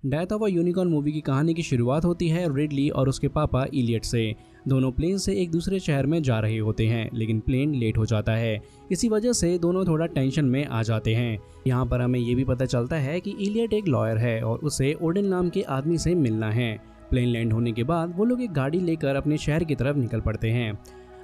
Death of a unicorn movie की कहानी की शुरुआत होती है रिडली और उसके पापा इलियट से। दोनों प्लेन से एक दूसरे शहर में जा रहे होते हैं, लेकिन प्लेन लेट हो जाता है। इसी वजह से दोनों थोड़ा टेंशन में आ जाते हैं। यहाँ पर हमें ये भी पता चलता है कि इलियट एक लॉयर है और उसे ओडेन नाम के आदमी से मिलना है। प्लेन लैंड होने के बाद वो लोग एक गाड़ी लेकर अपने शहर की तरफ निकल पड़ते हैं।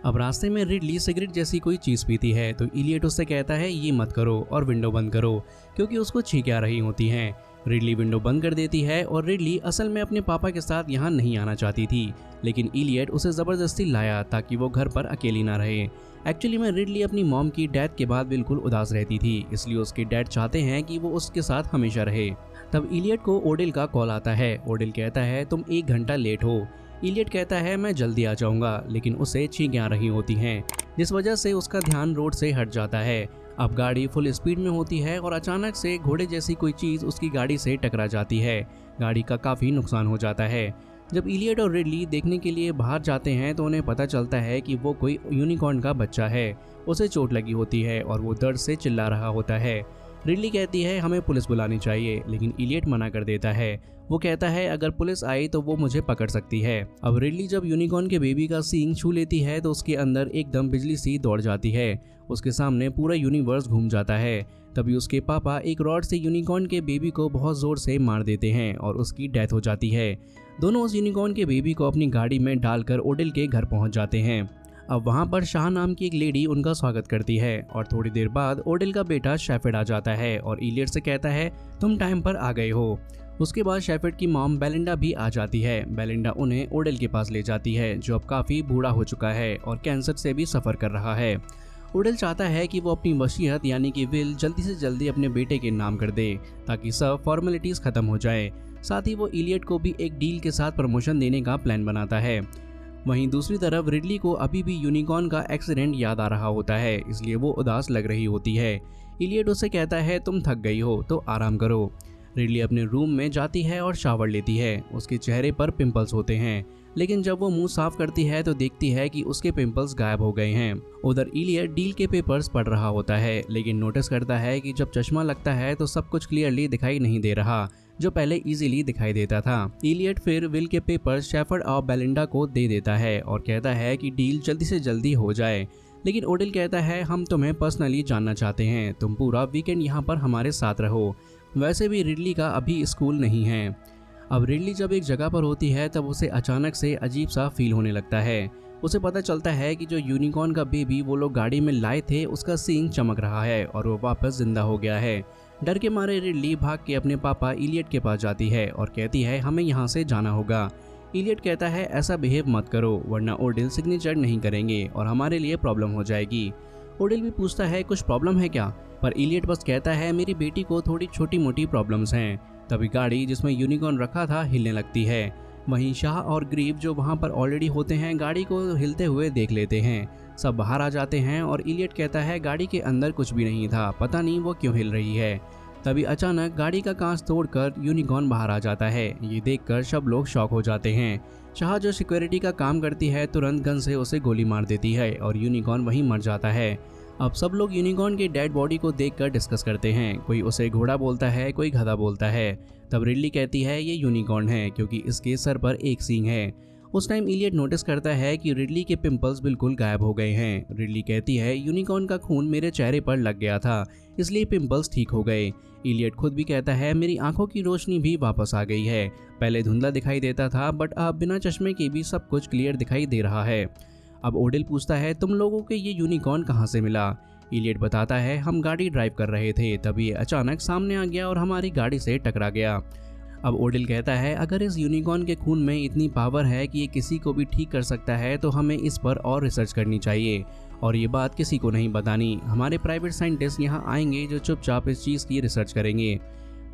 अब रास्ते में रिडली सिगरेट जैसी कोई चीज़ पीती है तो इलियट उससे कहता है ये मत करो और विंडो बंद करो, क्योंकि उसको छींकें आ रही होती हैं। रिडली विंडो बंद कर देती है और रिडली असल में अपने पापा के साथ यहाँ नहीं आना चाहती थी, लेकिन इलियट उसे ज़बरदस्ती लाया ताकि वो घर पर अकेली ना रहे। एक्चुअली में रिडली अपनी मॉम की डेथ के बाद बिल्कुल उदास रहती थी, इसलिए उसके डैड चाहते हैं कि वो उसके साथ हमेशा रहे। तब इलियट को ओडेल का कॉल आता है। ओडेल कहता है तुम 1 घंटा लेट हो। इलियट कहता है मैं जल्दी आ जाऊंगा, लेकिन उसे छींकें आ रही होती हैं, जिस वजह से उसका ध्यान रोड से हट जाता है। अब गाड़ी फुल स्पीड में होती है और अचानक से घोड़े जैसी कोई चीज़ उसकी गाड़ी से टकरा जाती है। गाड़ी का काफ़ी नुकसान हो जाता है। जब इलियट और रिडली देखने के लिए बाहर जाते हैं तो उन्हें पता चलता है कि वो कोई यूनिकॉर्न का बच्चा है। उसे चोट लगी होती है और वो दर्द से चिल्ला रहा होता है। रिडली कहती है हमें पुलिस बुलानी चाहिए, लेकिन इलियट मना कर देता है। वो कहता है अगर पुलिस आई तो वो मुझे पकड़ सकती है। अब रिडली जब यूनिकॉर्न के बेबी का सींग छू लेती है तो उसके अंदर एकदम बिजली सी दौड़ जाती है। उसके सामने पूरा यूनिवर्स घूम जाता है। तभी उसके पापा एक रॉड से यूनिकॉर्न के बेबी को बहुत जोर से मार देते हैं और उसकी डेथ हो जाती है। दोनों उस यूनिकॉर्न के बेबी को अपनी गाड़ी में डालकर ओडेल के घर पहुंच जाते हैं। अब वहां पर शाह नाम की एक लेडी उनका स्वागत करती है और थोड़ी देर बाद ओडेल का बेटा शेफर्ड आ जाता है और इलियट से कहता है तुम टाइम पर आ गए हो। उसके बाद शेफर्ड की मॉम बेलिंडा भी आ जाती है। बेलिंडा उन्हें ओडेल के पास ले जाती है, जो अब काफ़ी बूढ़ा हो चुका है और कैंसर से भी सफ़र कर रहा है। ओडेल चाहता है कि वो अपनी वसीयत यानी कि विल जल्दी से जल्दी अपने बेटे के नाम कर दे, ताकि सब फॉर्मेलिटीज़ ख़त्म हो जाए। साथ ही वो इलियट को भी एक डील के साथ प्रमोशन देने का प्लान बनाता है। वहीं दूसरी तरफ रिडली को अभी भी यूनिकॉर्न का एक्सीडेंट याद आ रहा होता है, इसलिए वो उदास लग रही होती है। इलियट उससे कहता है तुम थक गई हो तो आराम करो। रिडली अपने रूम में जाती है और शावर लेती है। उसके चेहरे पर पिंपल्स होते हैं, लेकिन जब वो मुंह साफ करती है तो देखती है कि उसके पिंपल्स गायब हो गए हैं। उधर इलियट डील के पेपर्स पढ़ रहा होता है, लेकिन नोटिस करता है कि जब चश्मा लगता है तो सब कुछ क्लियरली दिखाई नहीं दे रहा, जो पहले इजीली दिखाई देता था। इलियट फिर विल के पेपर्स शेफर्ड और बेलिंडा को दे देता है और कहता है कि डील जल्दी से जल्दी हो जाए, लेकिन ओडेल कहता है हम तुम्हें पर्सनली जानना चाहते हैं, तुम पूरा वीकेंड यहाँ पर हमारे साथ रहो। वैसे भी रिडली का अभी स्कूल नहीं है। अब रिडली जब एक जगह पर होती है तब उसे अचानक से अजीब सा फील होने लगता है। उसे पता चलता है कि जो यूनिकॉर्न का बेबी वो लोग गाड़ी में लाए थे उसका सींग चमक रहा है और वो वापस जिंदा हो गया है। डर के मारे रिडली भाग के अपने पापा इलियट के पास जाती है और कहती है हमें यहाँ से जाना होगा। इलियट कहता है ऐसा बिहेव मत करो वरना ओडेल सिग्नेचर नहीं करेंगे और हमारे लिए प्रॉब्लम हो जाएगी। ओडेल भी पूछता है कुछ प्रॉब्लम है क्या, पर इलियट बस कहता है मेरी बेटी को थोड़ी छोटी मोटी प्रॉब्लम्स हैं। तभी गाड़ी जिसमें यूनिकॉर्न रखा था हिलने लगती है। वहीं शाह और ग्रीव जो वहां पर ऑलरेडी होते हैं गाड़ी को हिलते हुए देख लेते हैं। सब बाहर आ जाते हैं और इलियट कहता है गाड़ी के अंदर कुछ भी नहीं था, पता नहीं वो क्यों हिल रही है। तभी अचानक गाड़ी का कांच तोड़कर यूनिकॉर्न बाहर आ जाता है। ये देखकर सब लोग शॉक हो जाते हैं। शाह जो सिक्योरिटी का काम करती है तुरंत गन से उसे गोली मार देती है और यूनिकॉर्न वहीं मर जाता है। अब सब लोग यूनिकॉर्न के डेड बॉडी को देखकर डिस्कस करते हैं। कोई उसे घोड़ा बोलता है, कोई गधा बोलता है। तब रिडली कहती है ये यूनिकॉर्न है क्योंकि इसके सर पर एक सींग है। उस टाइम इलियट नोटिस करता है कि रिडली के पिंपल्स बिल्कुल गायब हो गए हैं। रिडली कहती है यूनिकॉर्न का खून मेरे चेहरे पर लग गया था, इसलिए पिंपल्स ठीक हो गए। इलियट खुद भी कहता है मेरी आंखों की रोशनी भी वापस आ गई है। पहले धुंधला दिखाई देता था बट अब बिना चश्मे के भी सब कुछ क्लियर दिखाई दे रहा है। अब ओडेल पूछता है तुम लोगों के ये यूनिकॉर्न कहाँ से मिला। इलियट बताता है हम गाड़ी ड्राइव कर रहे थे, तभी अचानक सामने आ गया और हमारी गाड़ी से टकरा गया। अब ओडेल कहता है अगर इस यूनिकॉर्न के खून में इतनी पावर है कि ये किसी को भी ठीक कर सकता है तो हमें इस पर और रिसर्च करनी चाहिए और ये बात किसी को नहीं बतानी। हमारे प्राइवेट साइंटिस्ट यहाँ आएंगे जो चुपचाप इस चीज़ की रिसर्च करेंगे।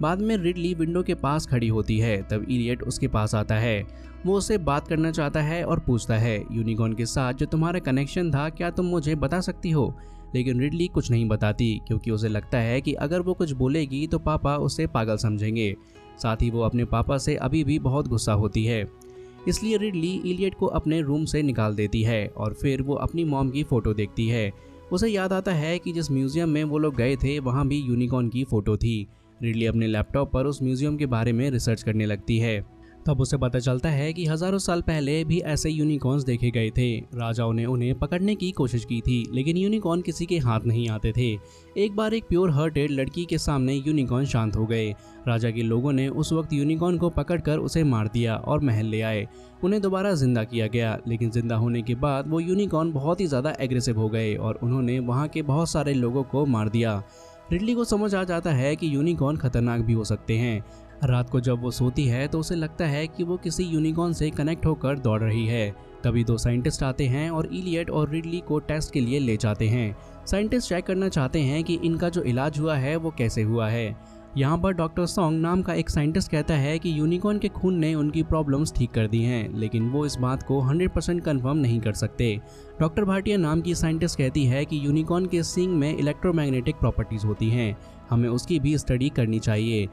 बाद में रिडली विंडो के पास खड़ी होती है, तब इलियट उसके पास आता है। वो उससे बात करना चाहता है और पूछता है यूनिकॉर्न के साथ जो तुम्हारा कनेक्शन था क्या तुम मुझे बता सकती हो। लेकिन रिडली कुछ नहीं बताती क्योंकि उसे लगता है कि अगर वो कुछ बोलेगी तो पापा उसे पागल समझेंगे। साथ ही वो अपने पापा से अभी भी बहुत गुस्सा होती है, इसलिए रिडली इलियट को अपने रूम से निकाल देती है और फिर वो अपनी मॉम की फ़ोटो देखती है। उसे याद आता है कि जिस म्यूज़ियम में वो लोग गए थे वहाँ भी यूनिकॉर्न की फ़ोटो थी। रिडली अपने लैपटॉप पर उस म्यूजियम के बारे में रिसर्च करने लगती है। तब उसे पता चलता है कि हजारों साल पहले भी ऐसे यूनिकॉर्न्स देखे गए थे। राजाओं ने उन्हें पकड़ने की कोशिश की थी, लेकिन यूनिकॉर्न किसी के हाथ नहीं आते थे। एक बार एक प्योर हार्टेड लड़की के सामने यूनिकॉर्न शांत हो गए। राजा के लोगों ने उस वक्त यूनिकॉर्न को पकड़कर उसे मार दिया और महल ले आए। उन्हें दोबारा जिंदा किया गया, लेकिन जिंदा होने के बाद वो यूनिकॉर्न बहुत ही ज़्यादा एग्रेसिव हो गए और उन्होंने वहाँ के बहुत सारे लोगों को मार दिया। रिडली को समझ आ जाता है कि यूनिकॉर्न खतरनाक भी हो सकते हैं। रात को जब वो सोती है तो उसे लगता है कि वो किसी यूनिकॉर्न से कनेक्ट होकर दौड़ रही है। तभी दो साइंटिस्ट आते हैं और इलियट और रिडली को टेस्ट के लिए ले जाते हैं। साइंटिस्ट चेक करना चाहते हैं कि इनका जो इलाज हुआ है वो कैसे हुआ है। यहाँ पर डॉक्टर सॉन्ग नाम का एक साइंटिस्ट कहता है कि यूनिकॉर्न के खून ने उनकी प्रॉब्लम्स ठीक कर दी हैं, लेकिन वो इस बात को 100% कंफर्म नहीं कर सकते। डॉक्टर भाटिया नाम की साइंटिस्ट कहती है कि यूनिकॉर्न के सींग में इलेक्ट्रोमैग्नेटिक प्रॉपर्टीज होती हैं, हमें उसकी भी स्टडी करनी चाहिए।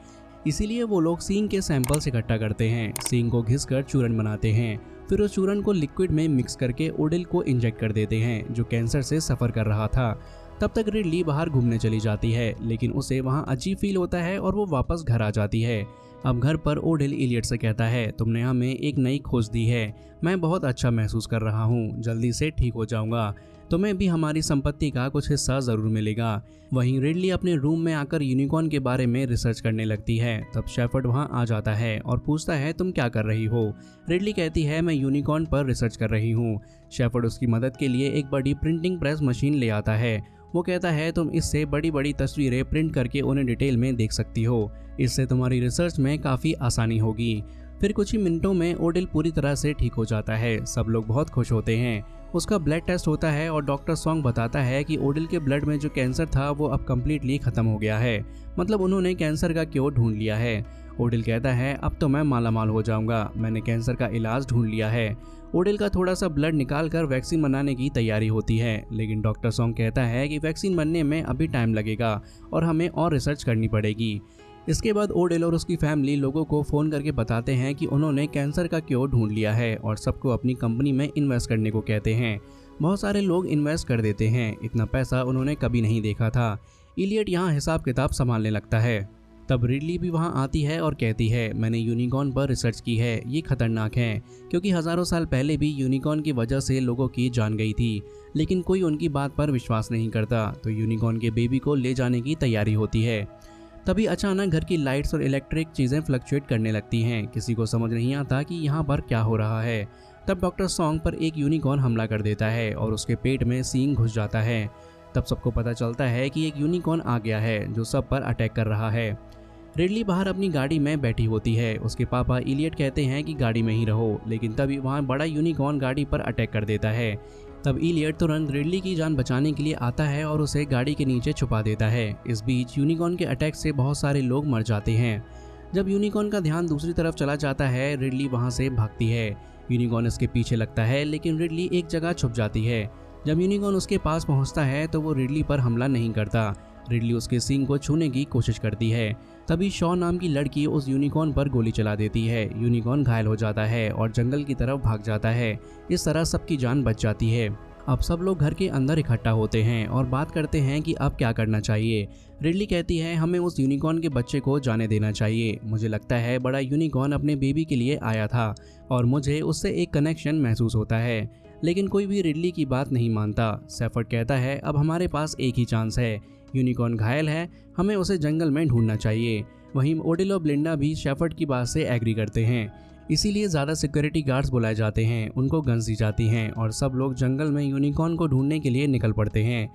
इसीलिए वो लोग सींग के सैंपल्स इकट्ठा करते हैं, सींग को घिसकर चूरन बनाते हैं, फिर उस चूरन को लिक्विड में मिक्स करके ओडिल को इंजेक्ट कर देते हैं, जो कैंसर से सफ़र कर रहा था। तब तक रिडली बाहर घूमने चली जाती है, लेकिन उसे वहाँ अजीब फील होता है और वो वापस घर आ जाती है। अब घर पर ओडिल इलियट से कहता है, तुमने हमें एक नई खोज दी है, मैं बहुत अच्छा महसूस कर रहा हूँ, जल्दी से ठीक हो जाऊँगा, तुम्हें भी हमारी संपत्ति का कुछ हिस्सा ज़रूर मिलेगा। वहीं रिडली अपने रूम में आकर यूनिकॉर्न के बारे में रिसर्च करने लगती है। तब शेफर्ड वहाँ आ जाता है और पूछता है, तुम क्या कर रही हो? रिडली कहती है, मैं यूनिकॉर्न पर रिसर्च कर रही हूँ। शेफर्ड उसकी मदद के लिए एक बड़ी प्रिंटिंग प्रेस मशीन ले आता है। वो कहता है, तुम इससे बड़ी बड़ी तस्वीरें प्रिंट करके उन्हें डिटेल में देख सकती हो, इससे तुम्हारी रिसर्च में काफ़ी आसानी होगी। फिर कुछ ही मिनटों में ओडिल पूरी तरह से ठीक हो जाता है। सब लोग बहुत खुश होते हैं। उसका ब्लड टेस्ट होता है और डॉक्टर सॉन्ग बताता है कि ओडिल के ब्लड में जो कैंसर था वो अब कम्प्लीटली ख़त्म हो गया है, मतलब उन्होंने कैंसर का क्योर ढूंढ लिया है। ओडिल कहता है, अब तो मैं मालामाल हो जाऊंगा, मैंने कैंसर का इलाज ढूंढ लिया है। ओडिल का थोड़ा सा ब्लड निकालकर वैक्सीन बनाने की तैयारी होती है, लेकिन डॉक्टर सॉन्ग कहता है कि वैक्सीन बनने में अभी टाइम लगेगा और हमें और रिसर्च करनी पड़ेगी। इसके बाद ओडिल और उसकी फैमिली लोगों को फ़ोन करके बताते हैं कि उन्होंने कैंसर का क्योर ढूंढ लिया है और सबको अपनी कंपनी में इन्वेस्ट करने को कहते हैं। बहुत सारे लोग इन्वेस्ट कर देते हैं, इतना पैसा उन्होंने कभी नहीं देखा था। इलियट यहाँ हिसाब किताब संभालने लगता है। तब रिडली भी वहाँ आती है और कहती है, मैंने यूनिकॉर्न पर रिसर्च की है, ये खतरनाक है, क्योंकि हज़ारों साल पहले भी यूनिकॉर्न की वजह से लोगों की जान गई थी, लेकिन कोई उनकी बात पर विश्वास नहीं करता। तो यूनिकॉर्न के बेबी को ले जाने की तैयारी होती है। तभी अचानक घर की लाइट्स और इलेक्ट्रिक चीज़ें फ्लक्चुएट करने लगती हैं। किसी को समझ नहीं आता कि यहाँ पर क्या हो रहा है। तब डॉक्टर सॉन्ग पर एक यूनिकॉर्न हमला कर देता है और उसके पेट में सींग घुस जाता है। तब सबको पता चलता है कि एक यूनिकॉर्न आ गया है जो सब पर अटैक कर रहा है। रिडली बाहर अपनी गाड़ी में बैठी होती है। उसके पापा इलियट कहते हैं कि गाड़ी में ही रहो, लेकिन तभी वहाँ बड़ा यूनिकॉर्न गाड़ी पर अटैक कर देता है। तब इलियट तुरंत रिडली की जान बचाने के लिए आता है और उसे गाड़ी के नीचे छुपा देता है। इस बीच यूनिकॉर्न के अटैक से बहुत सारे लोग मर जाते हैं। जब यूनिकॉर्न का ध्यान दूसरी तरफ चला जाता है, रिडली वहाँ से भागती है। यूनिकॉर्न इसके पीछे लगता है, लेकिन रिडली एक जगह छुप जाती है। जब यूनिकॉर्न उसके पास पहुँचता है तो वो रिडली पर हमला नहीं करता। रिडली उसके सींग को छूने की कोशिश करती है। तभी शॉ नाम की लड़की उस यूनिकॉर्न पर गोली चला देती है। यूनिकॉर्न घायल हो जाता है और जंगल की तरफ भाग जाता है। इस तरह सबकी जान बच जाती है। अब सब लोग घर के अंदर इकट्ठा होते हैं और बात करते हैं कि अब क्या करना चाहिए। रिडली कहती है, हमें उस यूनिकॉर्न के बच्चे को जाने देना चाहिए। मुझे लगता है बड़ा यूनिकॉर्न अपने बेबी के लिए आया था और मुझे उससे एक कनेक्शन महसूस होता है, लेकिन कोई भी रिडली की बात नहीं मानता। शेफर्ड कहता है, अब हमारे पास एक ही चांस है, यूनिकॉर्न घायल है, हमें उसे जंगल में ढूंढना चाहिए। वहीं ओडिल और ब्लिंडा भी शेफर्ड की बात से एग्री करते हैं, इसीलिए ज़्यादा सिक्योरिटी गार्ड्स बुलाए जाते हैं, उनको गन्स दी जाती हैं और सब लोग जंगल में यूनिकॉर्न को ढूंढने के लिए निकल पड़ते हैं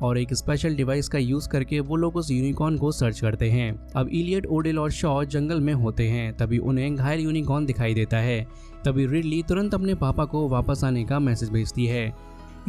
और एक स्पेशल डिवाइस का यूज़ करके वो लोग उस यूनिकॉर्न को सर्च करते हैं। अब इलियट, ओडिल और शॉ जंगल में होते हैं, तभी उन्हें घायल यूनिकॉर्न दिखाई देता है। तभी रिडली तुरंत अपने पापा को वापस आने का मैसेज भेजती है।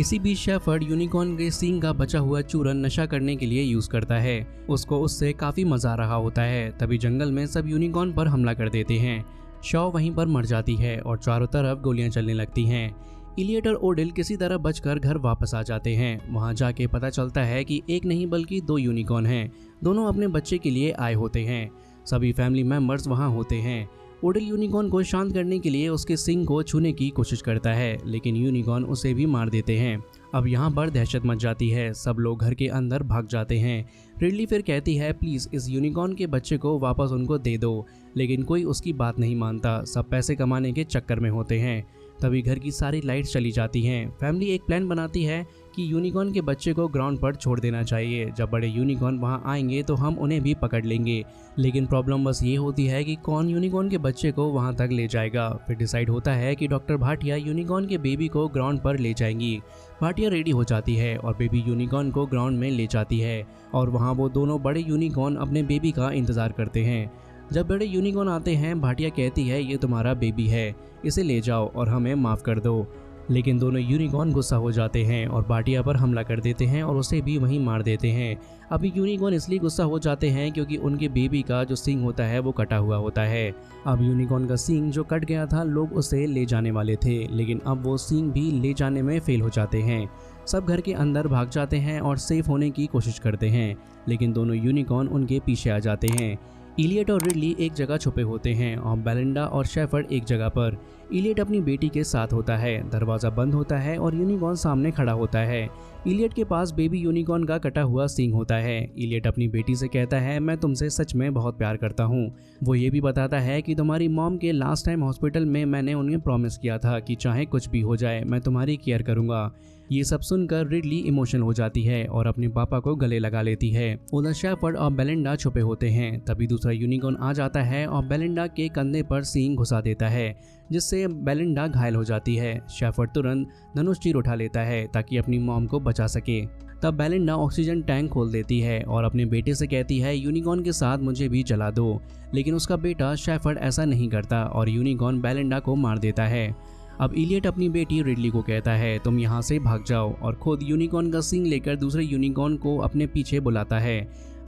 इसी बीच शेफर्ड यूनिकॉर्न के सींग का बचा हुआ चूरन नशा करने के लिए यूज करता है। उसको उससे काफी मजा आ रहा होता है। तभी जंगल में सब यूनिकॉर्न पर हमला कर देते हैं। शॉ वहीं पर मर जाती है और चारों तरफ गोलियां चलने लगती हैं। इलियट और ओडिल किसी तरह बचकर घर वापस आ जाते हैं। वहां जाके पता चलता है कि एक नहीं बल्कि 2 यूनिकॉर्न हैं। दोनों अपने बच्चे के लिए आए होते हैं। सभी फैमिली मेंबर्स वहां होते हैं। ओडिल यूनिकॉर्न को शांत करने के लिए उसके सिंग को छूने की कोशिश करता है, लेकिन यूनिकॉर्न उसे भी मार देते हैं। अब यहाँ पर दहशत मच जाती है, सब लोग घर के अंदर भाग जाते हैं। रिडली फिर कहती है प्लीज़ इस यूनिकॉर्न के बच्चे को वापस उनको दे दो, लेकिन कोई उसकी बात नहीं मानता, सब पैसे कमाने के चक्कर में होते हैं। तभी घर की सारी लाइट्स चली जाती हैं। फैमिली एक प्लान बनाती है कि यूनिकॉर्न के बच्चे को ग्राउंड पर छोड़ देना चाहिए, जब बड़े यूनिकॉर्न वहाँ आएंगे तो हम उन्हें भी पकड़ लेंगे। लेकिन प्रॉब्लम बस ये होती है कि कौन यूनिकॉर्न के बच्चे को वहाँ तक ले जाएगा। फिर डिसाइड होता है कि डॉक्टर भाटिया यूनिकॉर्न के बेबी को ग्राउंड पर ले जाएंगी। भाटिया रेडी हो जाती है और बेबी यूनिकॉर्न को ग्राउंड में ले जाती है और वहाँ वो दोनों बड़े यूनिकॉर्न अपने बेबी का इंतज़ार करते हैं। जब बड़े यूनिकॉर्न आते हैं, भाटिया कहती है ये तुम्हारा बेबी है, इसे ले जाओ और हमें माफ़ कर दो। लेकिन दोनों यूनिकॉर्न गुस्सा हो जाते हैं और भाटिया पर हमला कर देते हैं और उसे भी वहीं मार देते हैं। अभी यूनिकॉर्न इसलिए गुस्सा हो जाते हैं क्योंकि उनके बेबी का जो सींग होता है वो कटा हुआ होता है। अब यूनिकॉर्न का सींग जो कट गया था, लोग उसे ले जाने वाले थे, लेकिन अब वो सींग भी ले जाने में फेल हो जाते हैं। सब घर के अंदर भाग जाते हैं और सेफ होने की कोशिश करते हैं, लेकिन दोनों यूनिकॉर्न उनके पीछे आ जाते हैं। इलियट और रिडली एक जगह छुपे होते हैं और बेलिंडा और शेफर्ड एक जगह पर। इलियट अपनी बेटी के साथ होता है, दरवाज़ा बंद होता है और यूनिकॉर्न सामने खड़ा होता है। इलियट के पास बेबी यूनिकॉर्न का कटा हुआ सींग होता है। इलियट अपनी बेटी से कहता है मैं तुमसे सच में बहुत प्यार करता हूँ। वो ये भी बताता है कि तुम्हारी मॉम के लास्ट टाइम हॉस्पिटल में मैंने उन्हें प्रॉमिस किया था कि चाहे कुछ भी हो जाए मैं तुम्हारी केयर करूँगा। ये सब सुनकर रिडली इमोशनल हो जाती है और अपने पापा को गले लगा लेती है। उधर शेफर्ड और बेलिंडा छुपे होते हैं। तभी दूसरा यूनिकॉर्न आ जाता है और बेलिंडा के कंधे पर सींग घुसा देता है, जिससे बेलिंडा घायल हो जाती है। शेफर्ड तुरंत धनुष तीर उठा लेता है ताकि अपनी मॉम को बचा सके। तब बेलिंडा ऑक्सीजन टैंक खोल देती है और अपने बेटे से कहती है यूनिकॉर्न के साथ मुझे भी जला दो, लेकिन उसका बेटा शेफर्ड ऐसा नहीं करता और यूनिकॉर्न बेलिंडा को मार देता है। अब इलियट अपनी बेटी रिडली को कहता है तुम यहाँ से भाग जाओ और खुद यूनिकॉर्न का सींग लेकर दूसरे यूनिकॉर्न को अपने पीछे बुलाता है।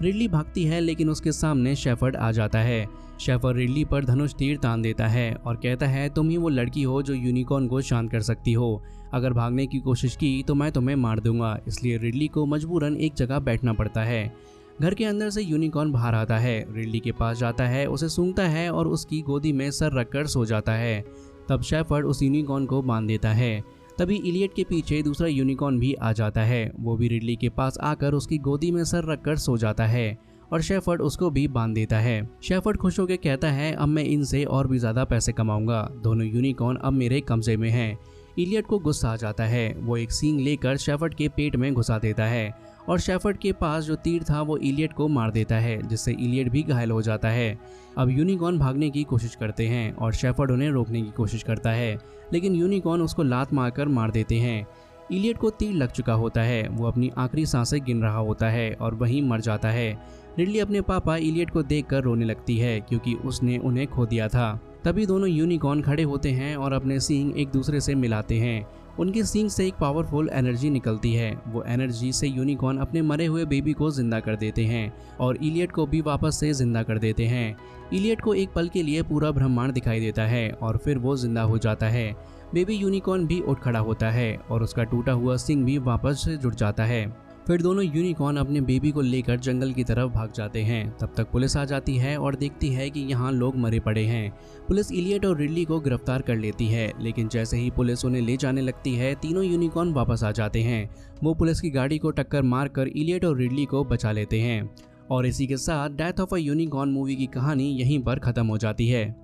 रिडली भागती है लेकिन उसके सामने शेफर्ड आ जाता है। शेफर्ड रिडली पर धनुष तीर तान देता है और कहता है तुम ही वो लड़की हो जो यूनिकॉर्न को शांत कर सकती हो, अगर भागने की कोशिश की तो मैं तुम्हें मार दूंगा। इसलिए रिडली को मजबूरन एक जगह बैठना पड़ता है। घर के अंदर से यूनिकॉर्न बाहर आता है, रिडली के पास जाता है, उसे सूंघता है और उसकी गोदी में सर रखकर सो जाता है। तब शेफर्ड उस यूनिकॉर्न को बांध देता है। तभी इलियट के पीछे दूसरा यूनिकॉर्न भी आ जाता है। वो भी रिडली के पास आकर उसकी गोदी में सर रखकर सो जाता है और शेफर्ड उसको भी बांध देता है। शेफर्ड खुश होकर कहता है अब मैं इनसे और भी ज़्यादा पैसे कमाऊंगा, दोनों यूनिकॉर्न अब मेरे कब्जे में हैं। इलियट को गुस्सा आ जाता है, वो एक सींग लेकर शेफर्ड के पेट में घुसा देता है और शेफर्ड के पास जो तीर था वो इलियट को मार देता है, जिससे इलियट भी घायल हो जाता है। अब यूनिकॉर्न भागने की कोशिश करते हैं और शेफर्ड उन्हें रोकने की कोशिश करता है, लेकिन यूनिकॉर्न उसको लात मारकर मार देते हैं। इलियट को तीर लग चुका होता है, वो अपनी आखिरी सांसें गिन रहा होता है और वहीं मर जाता है। रिडली अपने पापा इलियट को देखकर रोने लगती है क्योंकि उसने उन्हें खो दिया था। तभी दोनों यूनिकॉर्न खड़े होते हैं और अपने सींग एक दूसरे से मिलाते हैं। उनके सींग से एक पावरफुल एनर्जी निकलती है। वो एनर्जी से यूनिकॉर्न अपने मरे हुए बेबी को जिंदा कर देते हैं और इलियट को भी वापस से जिंदा कर देते हैं। इलियट को एक पल के लिए पूरा ब्रह्मांड दिखाई देता है और फिर वो जिंदा हो जाता है। बेबी यूनिकॉर्न भी उठ खड़ा होता है और उसका टूटा हुआ सींग भी वापस से जुड़ जाता है। फिर दोनों यूनिकॉर्न अपने बेबी को लेकर जंगल की तरफ भाग जाते हैं। तब तक पुलिस आ जाती है और देखती है कि यहाँ लोग मरे पड़े हैं। पुलिस इलियट और रिडली को गिरफ्तार कर लेती है, लेकिन जैसे ही पुलिस उन्हें ले जाने लगती है तीनों यूनिकॉर्न वापस आ जाते हैं। वो पुलिस की गाड़ी को टक्कर मारकर इलियट और रिडली को बचा लेते हैं। और इसी के साथ death of a unicorn movie की कहानी यहीं पर खत्म हो जाती है।